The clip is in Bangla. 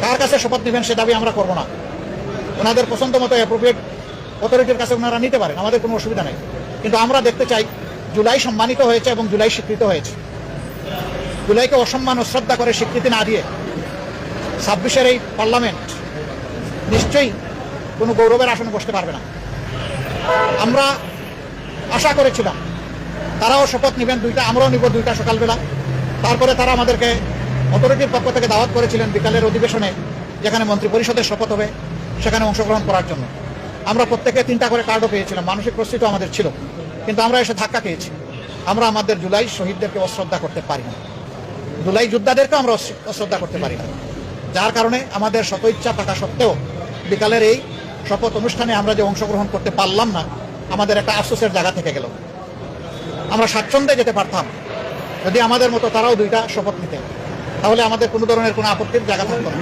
কার কাছে শপথ নেবেন সে দাবি আমরা করব না। ওনাদের পছন্দ মতো অ্যাপ্রোপ্রিয়েট অথরিটির কাছে ওনারা নিতে পারেন, আমাদের কোনো অসুবিধা নেই। কিন্তু আমরা দেখতে চাই জুলাই সম্মানিত হয়েছে এবং জুলাই স্বীকৃত হয়েছে। জুলাইকে অসম্মান অশ্রদ্ধা করে স্বীকৃতি না দিয়ে 26-এর এই পার্লামেন্ট নিশ্চয়ই কোনো গৌরবের আসনে বসতে পারবে না। আমরা আশা করেছিলাম তারাও শপথ নেবেন দুইটা, আমরাও নিব দুইটা সকালবেলা। তারপরে তারা আমাদেরকে অথরিটির পক্ষ থেকে দাওয়াত করেছিলেন বিকালের অধিবেশনে, যেখানে মন্ত্রী পরিষদের শপথ হবে, সেখানে অংশগ্রহণ করার জন্য। আমরা প্রত্যেকে 3টা করে কার্ডও পেয়েছিলাম, মানসিক প্রস্তুতিও আমাদের ছিল, কিন্তু আমরা এসে ধাক্কা খেয়েছি। আমরা আমাদের জুলাই শহীদদেরকে অশ্রদ্ধা করতে পারি না, জুলাই যোদ্ধাদেরকেও আমরা অশ্রদ্ধা করতে পারি না। যার কারণে আমাদের শত ইচ্ছা থাকা সত্ত্বেও বিকালের এই শপথ অনুষ্ঠানে আমরা যে অংশগ্রহণ করতে পারলাম না, আমাদের একটা আফসোসের জায়গা থেকে গেল। আমরা স্বাচ্ছন্দ্যে যেতে পারতাম যদি আমাদের মতো তারাও 2টা শপথ নিতেন, তাহলে আমাদের কোনো ধরনের কোনো আপত্তির জায়গা থাকতো না।